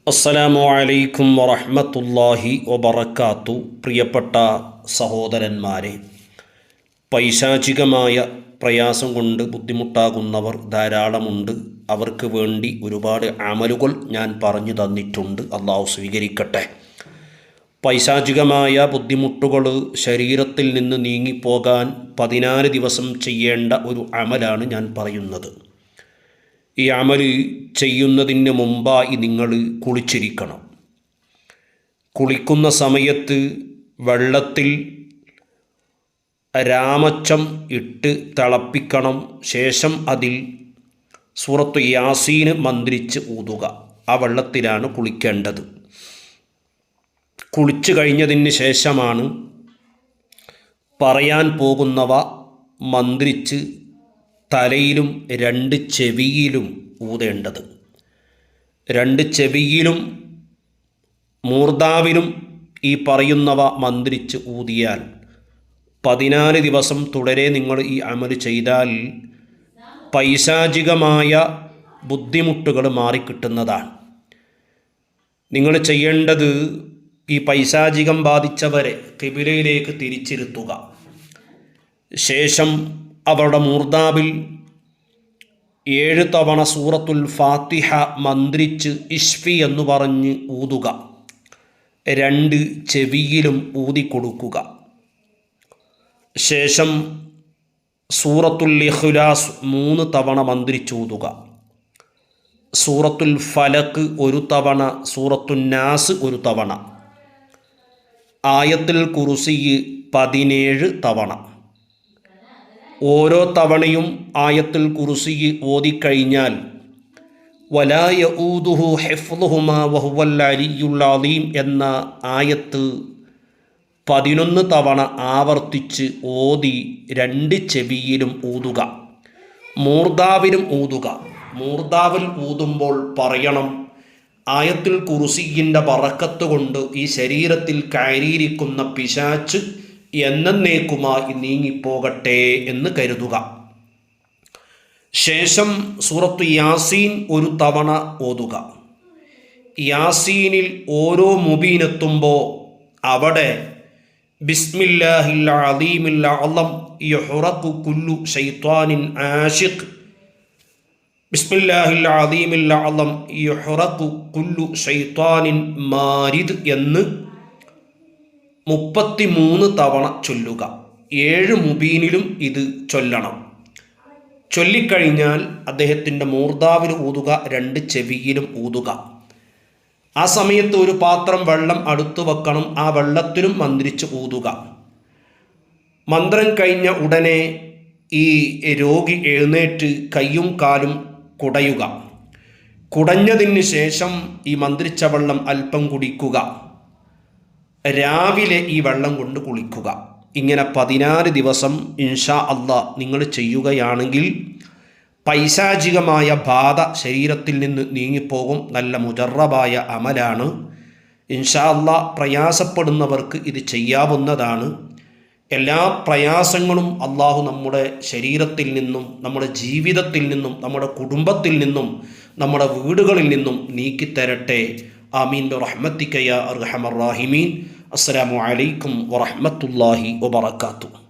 അസ്സലാമു അലൈക്കും വറഹ്മത്തുള്ളാഹി വബറകാത്തു. പ്രിയപ്പെട്ട സഹോദരന്മാരെ, പൈശാചികമായ പ്രയാസം കൊണ്ട് ബുദ്ധിമുട്ടാകുന്നവർ ധാരാളമുണ്ട്. അവർക്ക് വേണ്ടി ഒരുപാട് അമലുകൾ ഞാൻ പറഞ്ഞു തന്നിട്ടുണ്ട്. അള്ളാഹു സ്വീകരിക്കട്ടെ. പൈശാചികമായ ബുദ്ധിമുട്ടുകൾ ശരീരത്തിൽ നിന്ന് നീങ്ങിപ്പോകാൻ 14 ദിവസം ചെയ്യേണ്ട ഒരു അമലാണ് ഞാൻ പറയുന്നത്. ഈ അമൽ ചെയ്യുന്നതിന് മുമ്പായി നിങ്ങൾ കുളിച്ചിരിക്കണം. കുളിക്കുന്ന സമയത്ത് വെള്ളത്തിൽ രാമച്ചം ഇട്ട് തിളപ്പിക്കണം. ശേഷം അതിൽ സൂറത്തു യാസീൻ മന്ത്രിച്ച് ഊതുക. ആ വെള്ളത്തിലാണ് കുളിക്കേണ്ടത്. കുളിച്ചു കഴിഞ്ഞതിന് ശേഷമാണ് പറയാൻ പോകുന്നവ മന്ത്രിച്ച് തലയിലും 2 ചെവിയിലും ഊതേണ്ടത്. 2 ചെവിയിലും മൂർധാവിലും ഈ പറയുന്നവ മന്ത്രിച്ച് ഊതിയാൽ 14 ദിവസം തുടരെ നിങ്ങൾ ഈ അമൽ ചെയ്താൽ പൈശാചികമായ ബുദ്ധിമുട്ടുകൾ മാറിക്കിട്ടുന്നതാണ്. നിങ്ങൾ ചെയ്യേണ്ടത്, ഈ പൈശാചികം ബാധിച്ചവരെ ഖിബിലയിലേക്ക് തിരിച്ചിരുത്തുക. ശേഷം അവരുടെ മൂർധാവിൽ 7 തവണ സൂറത്തുൽ ഫാത്തിഹ മന്ത്രിച്ച് ഇഷ്ഫി എന്ന് പറഞ്ഞ് ഊതുക. 2 ചെവിയിലും ഊതിക്കൊടുക്കുക. ശേഷം സൂറത്തുൽ ഇഖ്ലാസ് 3 തവണ മന്ത്രിച്ചൂതുക. സൂറത്തുൽ ഫലക്ക് 1 തവണ, സൂറത്തുൻ നാസ് 1 തവണ, ആയത്തുൽ കുർസി 17 തവണ. ഓരോ തവണയും ആയത്തുൽ കുർസി ഓതിക്കഴിഞ്ഞാൽ വലാ യഊദുഹു ഹിഫ്ളുഹുമാ വഹുവൽ അലിയ്യുൽ അലീം എന്ന ആയത്ത് 11 തവണ ആവർത്തിച്ച് ഓതി 2 ചെവിയിലും ഊതുക. മൂർധാവിലും ഊതുക. മൂർധാവിൽ ഊതുമ്പോൾ പറയണം, ആയത്തുൽ കുർസിയിൻ്റെ ബറക്കത്ത് കൊണ്ട് ഈ ശരീരത്തിൽ കയറിയിരിക്കുന്ന പിശാച് എന്നേക്കുമായി നീങ്ങിപ്പോകട്ടെ എന്ന് കരുതുക. ശേഷം സൂറത്തു യാസീൻ 1 തവണ ഓതുക. യാസീനിൽ ഓരോ മുബീനെത്തുമ്പോൾ അവിടെ ബിസ്മില്ലാഹിൽ അലീമിൽ അഅ്ലം യുഹ്റഖു കുല്ലു ശൈത്വാനിൻ ആശിഖ്, ബിസ്മില്ലാഹിൽ അലീമിൽ അഅ്ലം യുഹ്റഖു കുല്ലു ശൈത്വാനിൻ മാരിദ് എന്ന് 33 തവണ ചൊല്ലുക. 7 മുബീനിലും ഇത് ചൊല്ലണം. ചൊല്ലിക്കഴിഞ്ഞാൽ അദ്ദേഹത്തിൻ്റെ മൂർധാവിൽ ഊതുക, 2 ചെവിയിലും ഊതുക. ആ സമയത്ത് ഒരു പാത്രം വെള്ളം അടുത്തു വെക്കണം. ആ വെള്ളത്തിലും മന്ത്രിച്ച് ഊതുക. മന്ത്രം കഴിഞ്ഞ ഉടനെ ഈ രോഗി എഴുന്നേറ്റ് കയ്യും കാലും കുടയുക. കുടഞ്ഞതിന് ശേഷം ഈ മന്ത്രിച്ച വെള്ളം അല്പം കുടിക്കുക. രാവിലെ ഈ വെള്ളം കൊണ്ട് കുളിക്കുക. ഇങ്ങനെ 14 ദിവസം ഇൻഷാ അല്ലാഹ് നിങ്ങൾ ചെയ്യുകയാണെങ്കിൽ പൈശാചികമായ ബാധ ശരീരത്തിൽ നിന്ന് നീങ്ങിപ്പോകും. നല്ല മുജറബായ അമലാണ്. ഇൻഷാ അല്ലാഹ് പ്രയാസപ്പെടുന്നവർക്ക് ഇത് ചെയ്യാവുന്നതാണ്. എല്ലാ പ്രയാസങ്ങളും അള്ളാഹു നമ്മുടെ ശരീരത്തിൽ നിന്നും, നമ്മുടെ ജീവിതത്തിൽ നിന്നും, നമ്മുടെ കുടുംബത്തിൽ നിന്നും, നമ്മുടെ വീടുകളിൽ നിന്നും നീക്കിത്തരട്ടെ. ആമീൻ ബിറഹ്മതിക യാ അർഹമർ റാഹിമീൻ. അസ്സലാമു അലൈക്കും വറഹ്മത്തുള്ളാഹി വബറകാതുഹു.